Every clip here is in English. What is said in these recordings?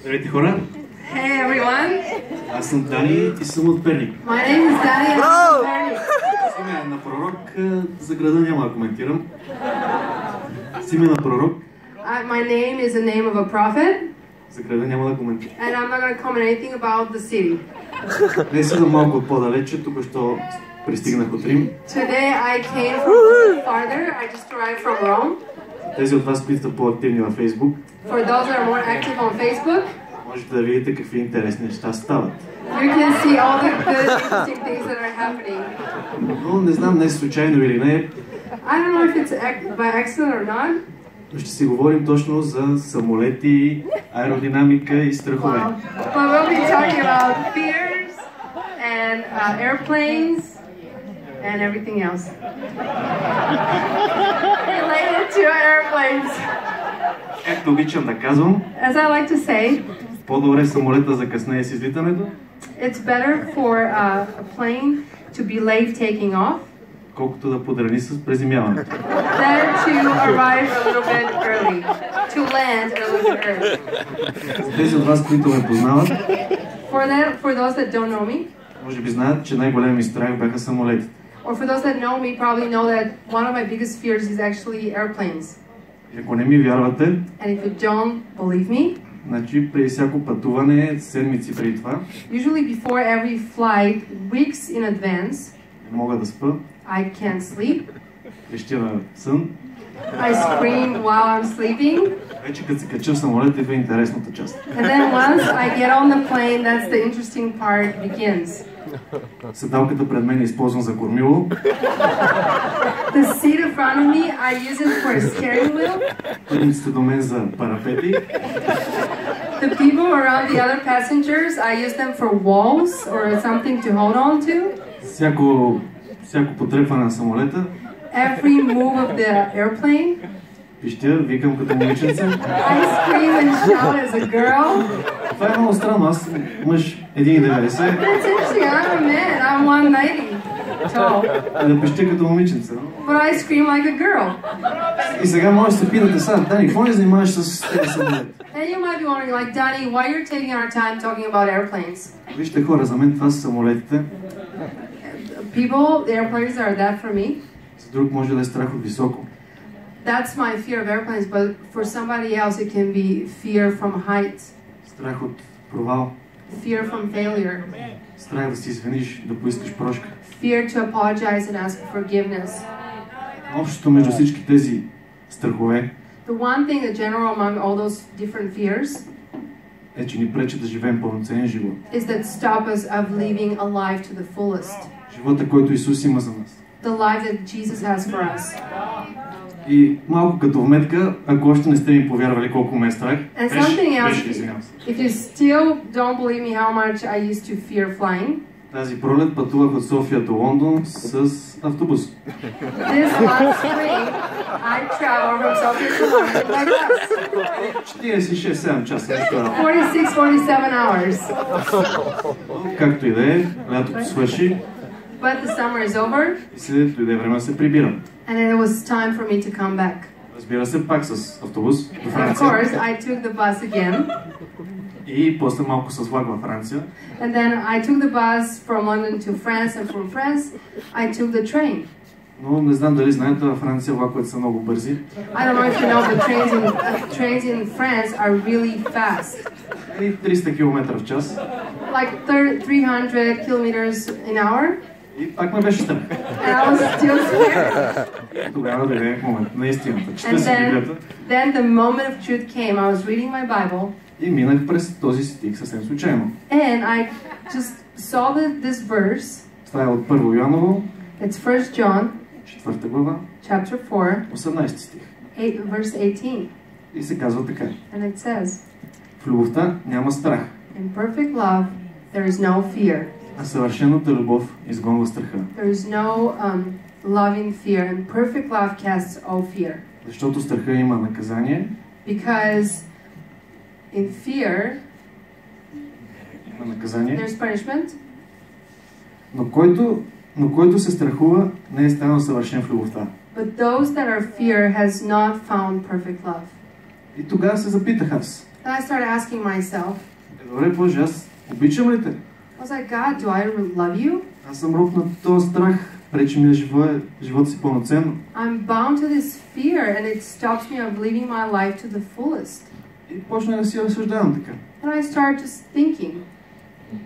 Здравейте, хора! Hey everyone! Аз съм Дани и съм от Перник. My name is Dani and I'm from Pernik. Име на пророк, за града няма да коментирам. С име на пророк. My name is the name of a prophet. За града няма да коментирам. And I'm not going to comment anything about the city. Днес идвам малко по-далече, тук що пристигнах от Рим. Today I came from a little farther. I just arrived from Rome. Тези от вас, които са по-активни във Фейсбук, For those that are more active on Facebook, можете да видите какви интересни неща стават. you can see all the good, interesting things that are happening. Но не знам днес случайно или не, I don't know if it's by accident or not. но ще си говорим точно за самолети, аеродинамика и страхове. Wow. But we'll be talking about fears and airplanes and everything else related to airplanes. Както обичам да казвам, As I like to say, по-добре самолета закъснее с излитането, it's better for a plane to be late taking off колкото да подрани с приземяването. than to arrive a little bit early, to land a little bit early. За тези от вас, които ме познават, For those that don't know me, може би знаят, че най-големият ми страх бяха самолетите. or for those that know me, probably know that one of my biggest fears is actually airplanes. И ако не ми вярвате, And if you don't believe me, значи преди всяко пътуване, седмици преди това, usually before every flight, weeks in advance, не мога да спа, I can't sleep. крещя на сън. I scream while I'm sleeping. Вече като се кача в самолет, идва интересната част. And then once I get on the plane, that's the interesting part begins. Седалката пред мен е използвана за кормило. The seat in front of me, I use it for a steering wheel. Пътниците до мен за парапети. The people around the other passengers, I use them for walls or something to hold on to. Всяко потрепване на самолета. Every move of the airplane, Пищя, викам като момиченце. I scream and shout as a girl. Това е много странно, аз съм мъж 1,90. That's interesting, I'm a man, I'm 190 tall. Да пищя като момиченце. But I scream like a girl. И сега може да се питате сега, Дани, какво не занимаваш с тези самолети? And you might be wondering, like, Danny, why you're taking our time talking about airplanes? Вижте хора, за мен това са самолетите. People, the airplanes are that for me. За друг може да е страх от високо. That's my fear of airplanes, but for somebody else it can be fear from heights, Страх от провал. fear from failure, Страх да си извиниш, да поискаш прошка. fear to apologize and ask for forgiveness. Общото между всички тези страхове The one thing that general among all those different fears е, че ни пречи да живеем пълноценен живот. is that stop us of living a life to the fullest. Живота, който Исус има за нас. The life that Jesus has for us. И малко като вметка, ако още не сте ми повярвали колко ме е страх, And something else, беше, извинявам се. if you still don't believe me how much I used to fear flying, Тази пролет пътувах от София до Лондон с автобус. this last spring I traveled from Sofia to London by bus. 46-7 часа. 46-47 hours. Както и да е, лятото свърши But the summer is over, и се дойде време да се прибирам. and it was time for me to come back. Разбира се, пак с автобус до And of Франция. course, I took the bus again, И после малко с влак във Франция. and then I took the bus from London to France, and from France, I took the train. Но не знам дали знаете, във Франция влаковете са много бързи. I don't know if you know, but trains in France are really fast, И 300 км в час. like 300 kilometers an hour. И пак ме беше страх. And I was still scared. Тогава дойде момент на истината. Чета And си Библията then the moment of truth came. I was reading my Bible, и минах през този стих съвсем случайно. and I just saw this verse. Това е от 1 Йоаново, It's 1 John, 4 глава, chapter 4, 18 стих. verse 18. И се казва така. And it says, В любовта няма страх, in perfect love, there is no fear. а съвършената любов изгонва страха. There is no loving fear, and perfect love casts all fear. Защото страха има наказание, Because in fear, има наказание, there's punishment, но който се страхува, не е станал съвършен в любовта. But those that are fear has not found perfect love. И тогава се запитах аз. And I started asking myself, Добре, Боже, аз обичам ли те? I was like, God, do I love you? Аз съм роб на този страх, пречи ми да живота си пълноценно. I'm bound to this fear and it stops me of living my life to the fullest. И почнах да си разсъждавам така. And I started just thinking.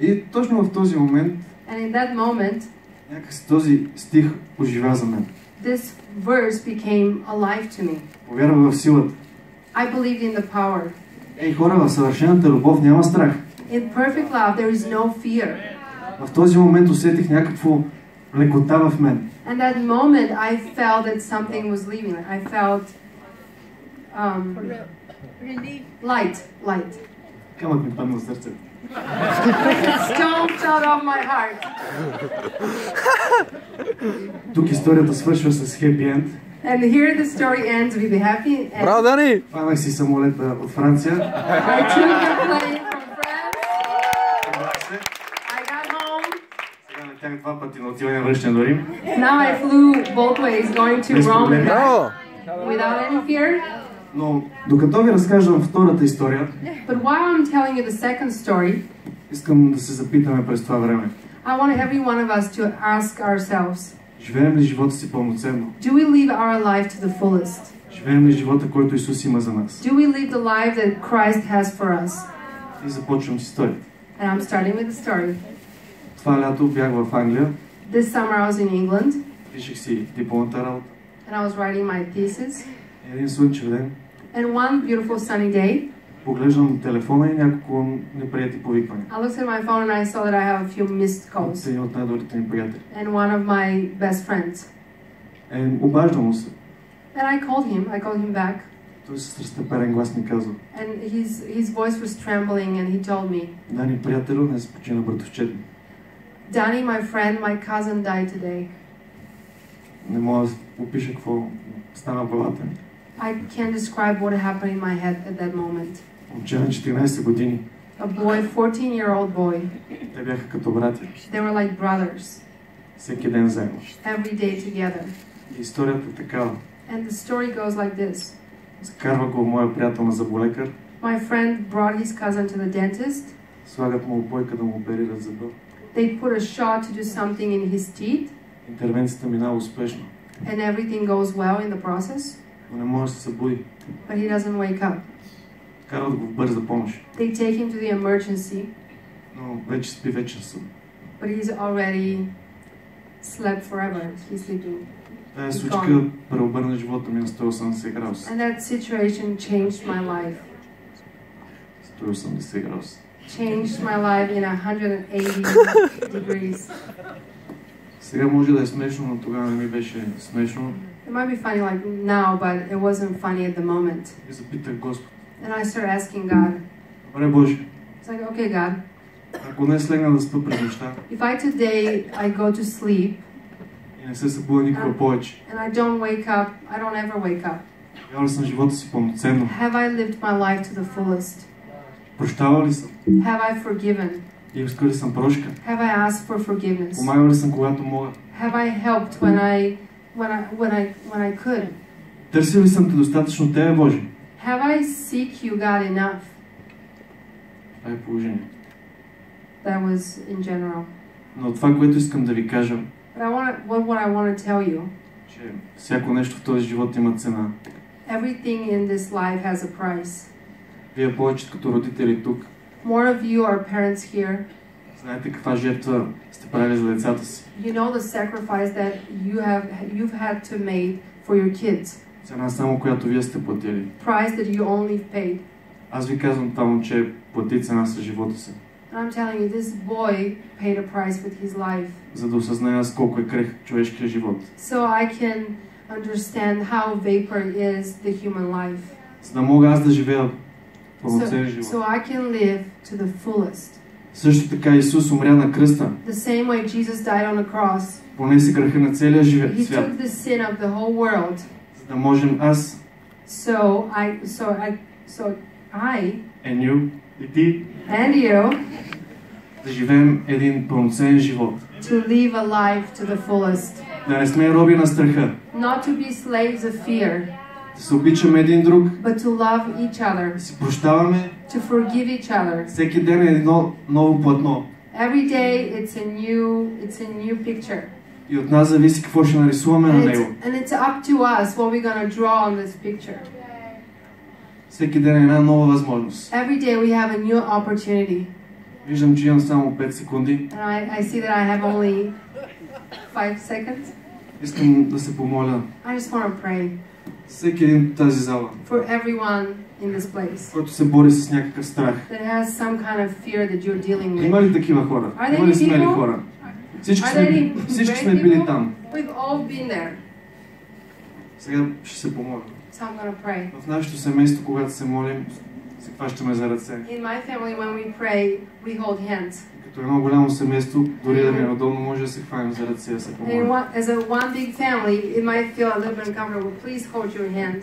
И точно в този момент, And in that moment, някакси този стих оживя за мен. this verse became alive to me. Повярвах в силата. I believed in the power. Ей, хора, в съвършената любов няма страх. In perfect love, there is no fear. В този момент усетих някакво лекота в мен. And that moment, I felt that something was leaving. I felt light. Камък ми падна в сърцето. Stone fell off my heart. Тук историята свършва с хепи енд. And here the story ends with a happy end. Браво, Дани! Фанах си самолета от Франция. I took the plane from France. I got home. Сега летях два пъти на отиване и връщане до Рим. Now I flew both ways, going to Без Rome and проблеми. back, Браво! without any fear. Но докато ви разкажам втората история, But while I'm telling you the second story, искам да се запитаме през това време. I want every one of us to ask ourselves, Живеем ли живота си пълноценно? do we live our life to the fullest? Живеем ли живота, който Исус има за нас? Do we live the life that Christ has for us? И започвам с историята. And I'm starting with the story. Това лято бях в Англия, This summer I was in England, пишех си дипломната работа. and I was writing my thesis. И един слънчев ден And one beautiful sunny day, поглеждам телефона и няколко неприятни повиквания. I looked at my phone and I saw that I have a few missed От calls. един от най-добрите ми приятели. And one of my best friends. Обаждам му се. And I called him back. Той с разтъперен глас ми казва: And his voice was trembling and he told me, Дани, приятелю, днес почина братовчет ми. Danny, my friend, my cousin died today. Не мога да опиша какво стана в главата ми. I can't describe what happened in my head at that moment. Момче на 14 години. A boy, 14-year-old boy. Те бяха като братя. They were like brothers, Всеки ден заедно. every day together. И историята е такава. And the story goes like this. Закарва го моя приятел на зъболекар. My friend brought his cousin to the dentist. Слагат му опойка да му оперират зъба. They put a shot to do something in his teeth. Интервенцията минава успешно. And everything goes well in the process. Но не може да се събуди. But he doesn't wake up. Карат го в бърза помощ. They take him to the emergency. Но вече спи вечен сън. But he's already slept forever. He's sleeping. Тая случка преобърна живота ми на 180 градуса. And that situation changed my life. 180 градуса. Changed my life in 180 degrees. Сега може да е смешно, но тогава не ми беше смешно. It might be funny like now, but it wasn't funny at the moment. И запитах Господ: And I started asking God. Добре, Боже, It's like, okay, God, ако днес легна да спа през нощта if today I go to sleep и не се събуда никога повече, and I don't wake up, I don't ever wake up. явно съм живота си пълноценно. Have I lived my life to the fullest? Прощавал ли съм? Have I forgiven? И искал ли съм прошка? Have I asked for forgiveness? Помагал ли съм, когато мога? Have I helped when I could? Търсил ли съм те достатъчно Тебе, Боже? Have I seek you, God, enough? Това е положение. That was in general. Но това, което искам да ви кажа, But what I want to tell you, че всяко нещо в този живот има цена. everything in this life has a price. Вие повече като родители тук, More of you are parents here. знаете каква жертва сте правили за децата си. You know the sacrifice that you've had to make for your kids. Цена само, която вие сте платили. Price that you only paid. Аз ви казвам, това момче плати цена с живота си. And I'm telling you, this boy paid a price with his life. За да осъзная аз колко е крехък човешкия живот. So I can understand how vapor is the human life. За да мога аз да живея пълноценен живот. So I can live to the fullest. Също така Исус умря на кръста. The same way Jesus died on the cross. Понесе греха на целия He свят. took the sin of the whole world. За да можем аз, So I and you, и ти, and you да живеем един пълноценен живот. to live a life to the fullest. Да не сме роби на страха. not to be slaves of fear, Да се обичаме един друг, but to love each other, да си прощаваме. to forgive each other. Всеки ден е едно ново платно. Every day it's a new picture. И от нас зависи какво ще нарисуваме на него. And it's up to us what we're going to draw on this picture. Всеки ден е една нова възможност. Every day we have a new opportunity. Виждам, че имам само 5 секунди. And I see that I have only 5 seconds. Искам да се помоля I just want to pray всеки един в тази зала, for everyone in this place който се бори с някакъв страх. that has some kind of fear that you're dealing with. Има ли такива хора? Are there Има ли any смели people? хора? Всички Are there сме, any всички brave сме били people? там. We've all been there. Сега ще се помоля. So I'm going to pray. В нашето семейство, когато се молим, се хващаме за ръце. In my family, when we pray, we hold hands. Като едно голямо семейство, дори да ми е удобно, може да се хванем за ръце и да се And помолим. as a one big family, it might feel a little bit uncomfortable. Please hold your hand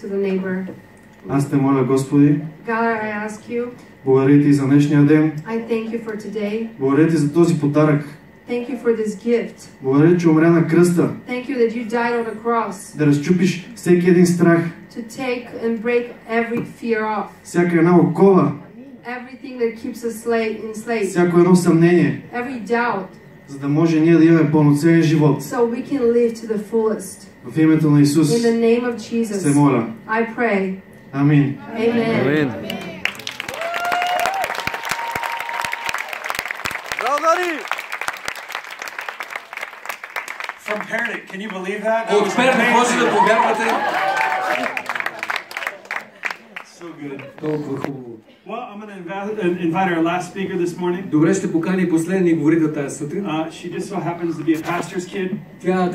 to the neighbor. Аз те моля, Господи, God, I ask you, благодаря Ти за днешния ден, I thank you for today. благодаря Ти за този подарък, Thank you for this gift. благодаря, че умря на кръста, Thank you that you died on the cross да разчупиш всеки един страх, to take and break every fear off. всяка една окова, Everything that keeps us enslaved. всяко едно съмнение, Every doubt. за да може ние да имаме пълноценен живот. So we can live to the fullest. В името на Исус In the name of се Jesus, моля. I pray. Амин. Amen. From Pernick, can you believe that? От Перник, може да повярвате? So good. Толкова хубаво. Well, I'm going to invite our last speaker this morning. Добре, ще покани последния говорител тази сутрин. She just so happens to be a pastor's kid. Тя